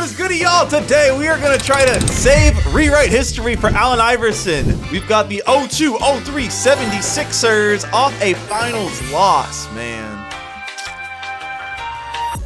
is good, y'all? Today we are gonna try to rewrite history for Allen Iverson. We've got the 02-03 76ers off a finals loss, man.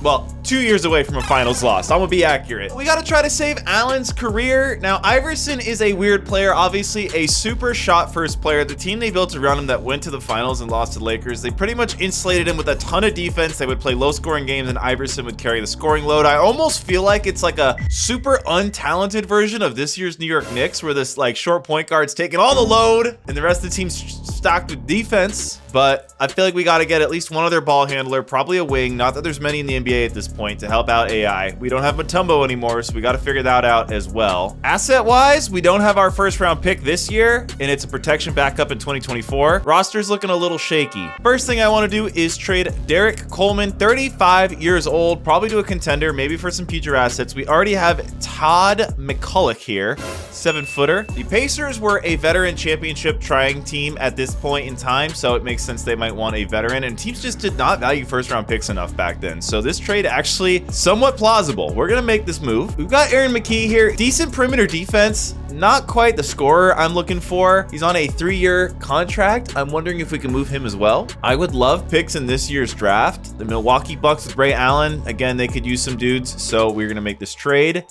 Well, 2 years away from a finals loss. I'm gonna be accurate. We gotta try to save Allen's career. Now, Iverson is a weird player, obviously a super shot first player. The team they built around him that went to the finals and lost to the Lakers, they pretty much insulated him with a ton of defense. They would play low scoring games and Iverson would carry the scoring load. I almost feel like it's like a super untalented version of this year's New York Knicks, where this like short point guard's taking all the load and the rest of the team's stocked with defense. But I feel like we got to get at least one other ball handler, probably a wing. Not that there's many in the NBA at this point to help out AI. We don't have Mutombo anymore, so we got to figure that out as well. Asset-wise, we don't have our first round pick this year, and it's a protection backup in 2024. Roster's looking a little shaky. First thing I want to do is trade Derek Coleman, 35 years old, probably to a contender, maybe for some future assets. We already have Todd McCulloch here, 7-footer. The Pacers were a veteran championship trying team at this point in time, so it makes sense they might want a veteran, and teams just did not value first round picks enough back then. So this trade actually somewhat plausible. We're gonna make this move. We've got Aaron McKee here, decent perimeter defense, not quite the scorer I'm looking for. He's on a 3-year contract. I'm wondering if we can move him as well. I would love picks in this year's draft. The Milwaukee Bucks with Ray Allen, again, they could use some dudes, so we're gonna make this trade.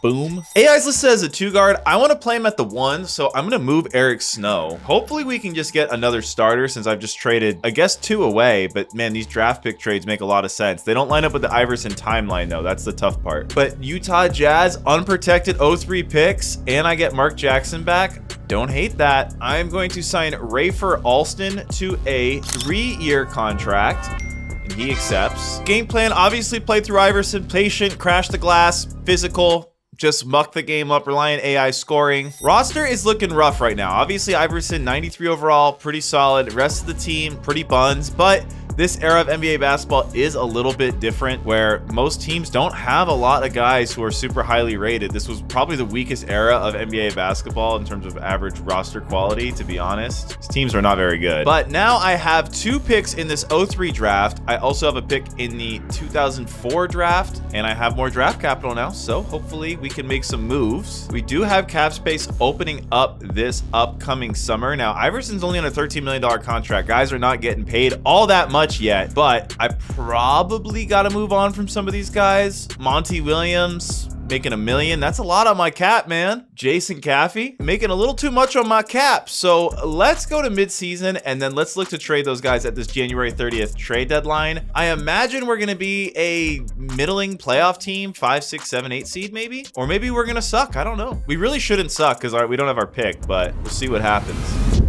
Boom. AI's listed as a 2-guard. I want to play him at the 1, so I'm going to move Eric Snow. Hopefully we can just get another starter, since I've just traded, I guess, 2 away. But man, these draft pick trades make a lot of sense. They don't line up with the Iverson timeline, though. That's the tough part. But Utah Jazz, unprotected 03 picks, and I get Mark Jackson back. Don't hate that. I'm going to sign Rafer Alston to a 3-year contract. And he accepts. Game plan, obviously played through Iverson. Patient, crash the glass, physical. Just muck the game up, rely on AI scoring. Roster is looking rough right now. Obviously, Iverson, 93 overall, pretty solid. Rest of the team, pretty buns, but this era of NBA basketball is a little bit different, where most teams don't have a lot of guys who are super highly rated. This was probably the weakest era of NBA basketball in terms of average roster quality, to be honest. These teams are not very good. But now I have 2 picks in this 03 draft. I also have a pick in the 2004 draft, and I have more draft capital now, so hopefully we can make some moves. We do have cap space opening up this upcoming summer. Now, Iverson's only on a $13 million contract. Guys are not getting paid all that much yet, but I probably got to move on from some of these guys. Monty Williams making $1 million. That's a lot on my cap, man. Jason Caffey making a little too much on my cap. So let's go to midseason, and then let's look to trade those guys at this January 30th trade deadline. I imagine we're going to be a middling playoff team, 5, 6, 7, 8 seed maybe, or maybe we're going to suck. I don't know. We really shouldn't suck because we don't have our pick, but we'll see what happens.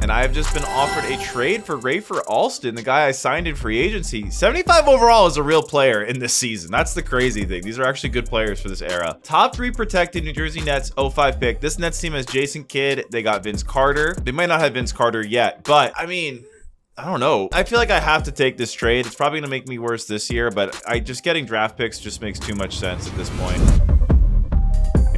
And I have just been offered a trade for Rafer Alston, the guy I signed in free agency. 75 overall is a real player in this season. That's the crazy thing. These are actually good players for this era. Top 3 protected New Jersey Nets 05 pick. This Nets team has Jason Kidd. They got Vince Carter. They might not have Vince Carter yet, but I mean, I don't know. I feel like I have to take this trade. It's probably going to make me worse this year, but just getting draft picks just makes too much sense at this point.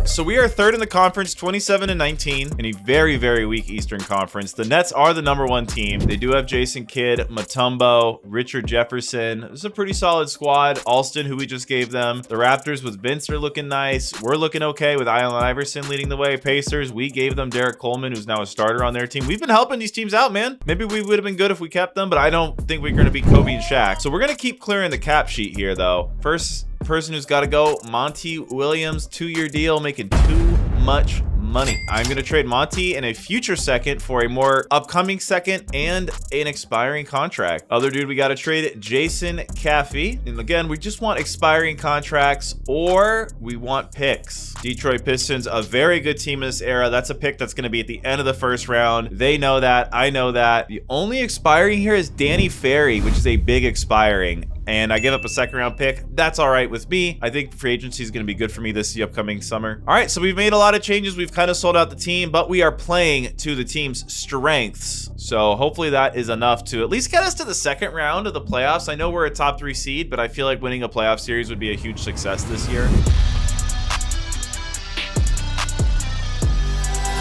So we are 3rd in the conference, 27-19, in a very, very weak Eastern Conference. The Nets are the #1 team. They do have Jason Kidd, Mutombo, Richard Jefferson. It's a pretty solid squad. Alston, who we just gave them. The Raptors with Vince are looking nice. We're looking okay with Allen Iverson leading the way. Pacers, we gave them Derek Coleman, who's now a starter on their team. We've been helping these teams out, man. Maybe we would have been good if we kept them, but I don't think we're going to beat Kobe and Shaq. So we're going to keep clearing the cap sheet here, though. First person who's got to go, Monty Williams, 2-year deal, making too much money. I'm going to trade Monty in a future second for a more upcoming second and an expiring contract. Other dude we got to trade, Jason Caffey. And again, we just want expiring contracts, or we want picks. Detroit Pistons, a very good team in this era. That's a pick that's going to be at the end of the first round. They know that. I know that. The only expiring here is Danny Ferry, which is a big expiring. And I give up a 2nd round pick. That's all right with me. I think free agency is going to be good for me this upcoming summer. All right, so we've made a lot of changes. We've kind of sold out the team, but we are playing to the team's strengths. So hopefully that is enough to at least get us to the 2nd round of the playoffs. I know we're a top 3 seed, but I feel like winning a playoff series would be a huge success this year.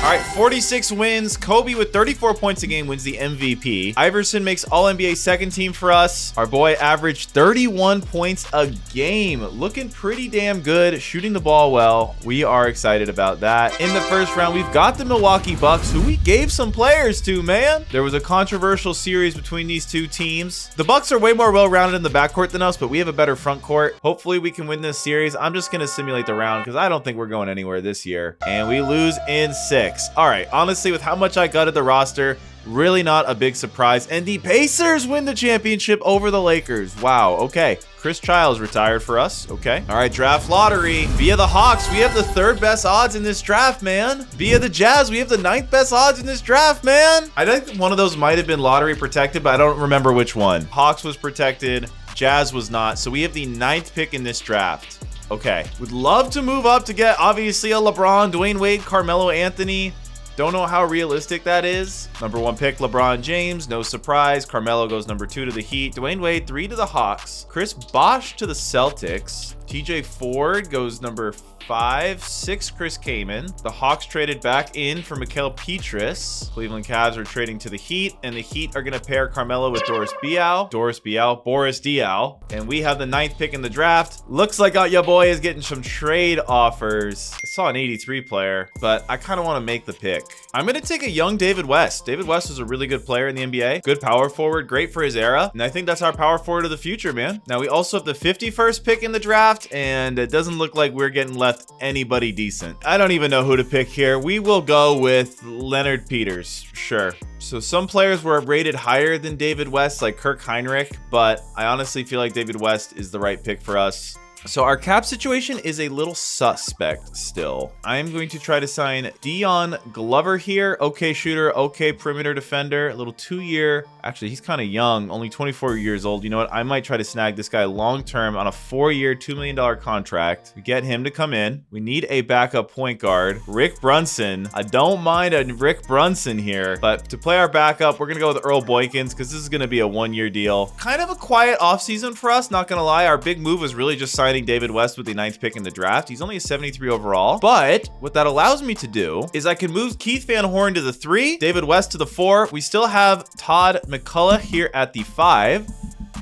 All right, 46 wins. Kobe with 34 points a game wins the MVP. Iverson makes All-NBA second team for us. Our boy averaged 31 points a game. Looking pretty damn good, shooting the ball well. We are excited about that. In the first round, we've got the Milwaukee Bucks, who we gave some players to, man. There was a controversial series between these two teams. The Bucks are way more well-rounded in the backcourt than us, but we have a better front court. Hopefully, we can win this series. I'm just going to simulate the round because I don't think we're going anywhere this year. And we lose in 6. All right, honestly, with how much I gutted the roster, really not a big surprise. And the Pacers win the championship over the Lakers. Wow, okay. Chris Childs retired for us. Okay. All right, draft lottery. Via the Hawks, we have the 3rd best odds in this draft, man. Via the Jazz, we have the 9th best odds in this draft, man. I think one of those might have been lottery protected, but I don't remember which one. Hawks was protected, Jazz was not. So we have the 9th pick in this draft. Okay. Would love to move up to get, obviously, a LeBron, Dwayne Wade, Carmelo Anthony. Don't know how realistic that is. Number 1 pick, LeBron James. No surprise. Carmelo goes number 2 to the Heat. Dwayne Wade, 3 to the Hawks. Chris Bosh to the Celtics. TJ Ford goes number 5. 6, Chris Kaman. The Hawks traded back in for Mikael Pietrus. Cleveland Cavs are trading to the Heat, and the Heat are going to pair Carmelo with Boris Diaw. And we have the 9th pick in the draft. Looks like your boy is getting some trade offers. I saw an 83 player, but I kind of want to make the pick. I'm going to take a young David West. David West was a really good player in the NBA. Good power forward, great for his era. And I think that's our power forward of the future, man. Now, we also have the 51st pick in the draft, and it doesn't look like we're getting left anybody decent. I don't even know who to pick here. We will go with Leonard Peters. Sure. So some players were rated higher than David West, like Kirk Heinrich, but I honestly feel like David West is the right pick for us. So our cap situation is a little suspect still. I'm going to try to sign Dion Glover here. Okay shooter, okay perimeter defender, a little 2-year. Actually, he's kind of young, only 24 years old. You know what? I might try to snag this guy long-term on a 4-year, $2 million contract. We get him to come in. We need a backup point guard. Rick Brunson. I don't mind a Rick Brunson here, but to play our backup, we're going to go with Earl Boykins because this is going to be a 1-year deal. Kind of a quiet offseason for us, not going to lie. Our big move was really just signing David West with the 9th pick in the draft. He's only a 73 overall, but what that allows me to do is I can move Keith Van Horn to the 3, David West to the 4. We still have Todd McCullough here at the 5,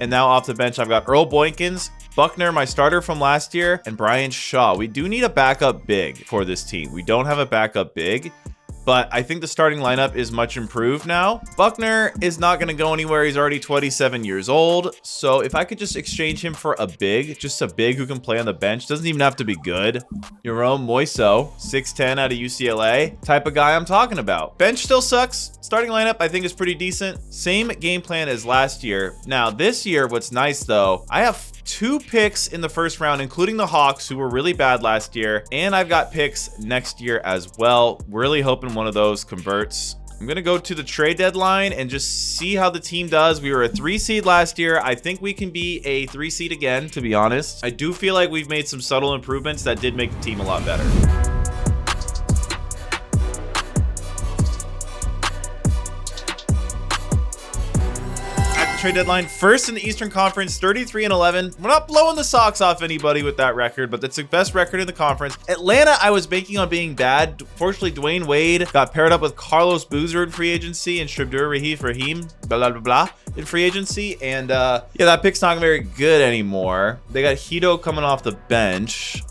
and now off the bench I've got Earl Boykins, Buckner, my starter from last year, and Brian Shaw. We do need a backup big for this team. We don't have a backup big, but I think the starting lineup is much improved now. Buckner is not going to go anywhere. He's already 27 years old. So if I could just exchange him for a big, just a big who can play on the bench, doesn't even have to be good. Jerome Moiso, 6'10 out of UCLA, type of guy I'm talking about. Bench still sucks. Starting lineup, I think, is pretty decent. Same game plan as last year. Now, this year, what's nice, though, I have 2 picks in the first round, including the Hawks, who were really bad last year. And I've got picks next year as well. Really hoping one of those converts. I'm going to go to the trade deadline and just see how the team does. We were a 3 seed last year. I think we can be a 3 seed again, to be honest. I do feel like we've made some subtle improvements that did make the team a lot better. Trade deadline, first in the Eastern Conference, 33-11. We're not blowing the socks off anybody with that record, but that's the best record in the conference. Atlanta, I was banking on being bad. Fortunately, Dwayne Wade got paired up with Carlos Boozer in free agency and Shabdur Rahim, blah, blah, blah, in free agency. And yeah, that pick's not very good anymore. They got Hito coming off the bench.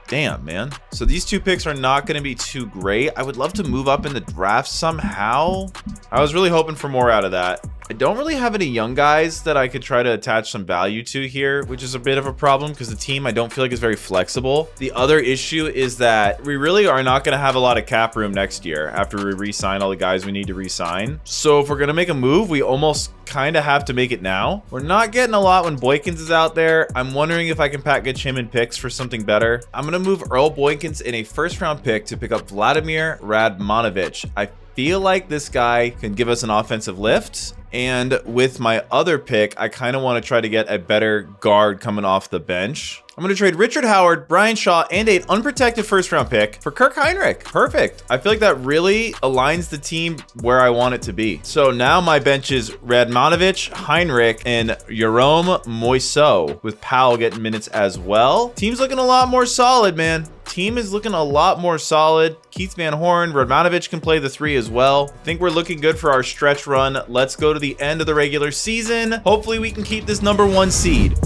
Damn, man. So these 2 picks are not going to be too great. I would love to move up in the draft somehow. I was really hoping for more out of that. I don't really have any young guys that I could try to attach some value to here, which is a bit of a problem because the team I don't feel like is very flexible. The other issue is that we really are not going to have a lot of cap room next year after we re-sign all the guys we need to re-sign. So if we're going to make a move, we almost kind of have to make it now. We're not getting a lot when Boykins is out there. I'm wondering if I can package him in picks for something better. I'm going to move Earl Boykins in a first-round pick to pick up Vladimir Radmanovic. I feel like this guy can give us an offensive lift. And with my other pick, I kind of want to try to get a better guard coming off the bench. I'm going to trade Richard Howard, Brian Shaw, and an unprotected first-round pick for Kirk Heinrich. Perfect. I feel like that really aligns the team where I want it to be. So now my bench is Radmanovic, Heinrich, and Jerome Moiso, with Powell getting minutes as well. Team's looking a lot more solid, man. Team is looking a lot more solid. Keith Van Horn, Radmanovic can play the 3 as well. I think we're looking good for our stretch run. Let's go to the end of the regular season. Hopefully we can keep this #1 seed.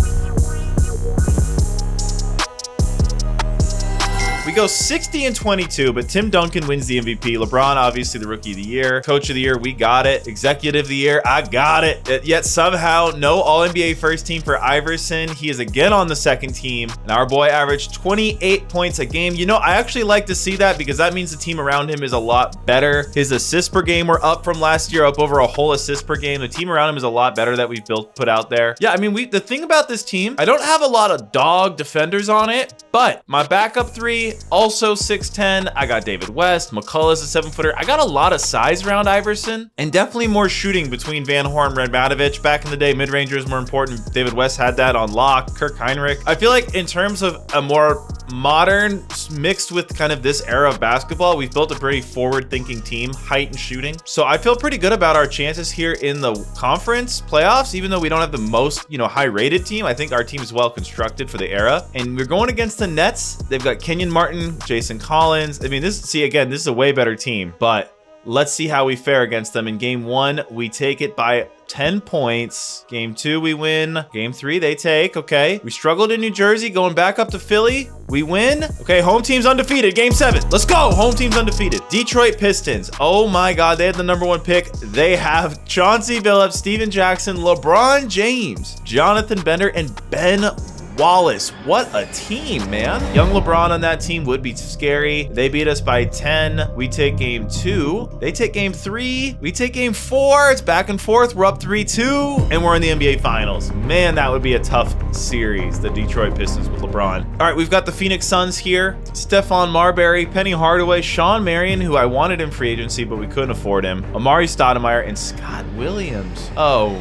We go 60-22, but Tim Duncan wins the MVP. LeBron, obviously the Rookie of the Year. Coach of the Year, we got it. Executive of the Year, I got it. Yet somehow, no All-NBA first team for Iverson. He is again on the second team, and our boy averaged 28 points a game. You know, I actually like to see that because that means the team around him is a lot better. His assists per game were up from last year, up over a whole assist per game. The team around him is a lot better that we've put out there. Yeah, I mean, the thing about this team, I don't have a lot of dog defenders on it, but my backup 3, also 6'10". I got David West. McCullough's a 7-footer. I got a lot of size around Iverson and definitely more shooting between Van Horn and Radmanovic. Back in the day, mid-ranger is more important. David West had that on lock. Kirk Heinrich. I feel like in terms of a more modern mixed with kind of this era of basketball, we've built a pretty forward-thinking team, height and shooting. So I feel pretty good about our chances here in the conference playoffs, even though we don't have the most, high-rated team. I think our team is well constructed for the era. And we're going against the Nets. They've got Kenyon Martin, Jason Collins. I mean, this is a way better team, but let's see how we fare against them. In game 1, we take it by 10 points. Game 2, we win. Game 3, they take. Okay. We struggled in New Jersey, going back up to Philly. We win. Okay, home team's undefeated. Game 7. Let's go. Home team's undefeated. Detroit Pistons. Oh my God, they had the #1 pick. They have Chauncey Billups, Steven Jackson, LeBron James, Jonathan Bender, and Ben Wallace. What a team, man. Young LeBron on that team would be scary. They beat us by 10. We take game 2. They take game 3. We take game 4. It's back and forth. We're up 3-2, and we're in the NBA Finals. Man, that would be a tough series, the Detroit Pistons with LeBron. All right, we've got the Phoenix Suns here. Stephon Marbury, Penny Hardaway, Sean Marion, who I wanted in free agency, but we couldn't afford him. Amari Stoudemire, and Scott Williams. Oh,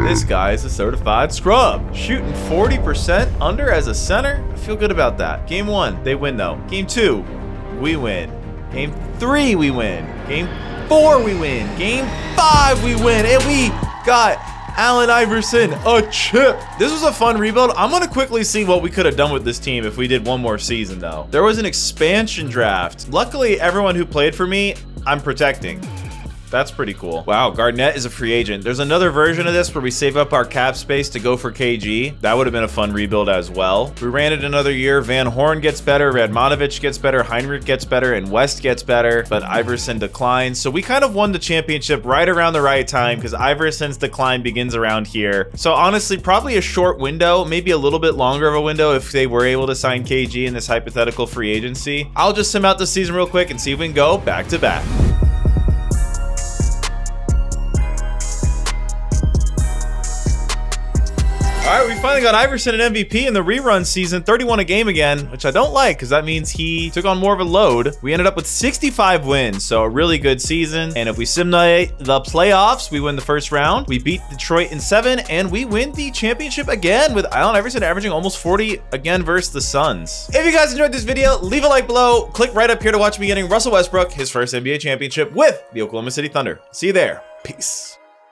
this guy is a certified scrub. Shooting 40% under as a center. I feel good about that. Game 1, they win though. Game 2, we win. Game 3, we win. Game 4, we win. Game 5, we win. And we got Allen Iverson, a chip. This was a fun rebuild. I'm gonna quickly see what we could have done with this team if we did one more season though. There was an expansion draft. Luckily, everyone who played for me, I'm protecting. That's pretty cool. Wow, Garnett is a free agent. There's another version of this where we save up our cap space to go for KG. That would have been a fun rebuild as well. We ran it another year. Van Horn gets better, Radmanovic gets better, Heinrich gets better, and West gets better, but Iverson declines. So we kind of won the championship right around the right time because Iverson's decline begins around here. So honestly, probably a short window, maybe a little bit longer of a window if they were able to sign KG in this hypothetical free agency. I'll just sim out the season real quick and see if we can go back to back. All right, we finally got Iverson an MVP in the rerun season, 31 a game again, which I don't like because that means he took on more of a load. We ended up with 65 wins, so a really good season. And if we simulate the playoffs, we win the first round. We beat Detroit in 7, and we win the championship again with Allen Iverson averaging almost 40 again versus the Suns. If you guys enjoyed this video, leave a like below. Click right up here to watch me getting Russell Westbrook his first NBA championship with the Oklahoma City Thunder. See you there. Peace.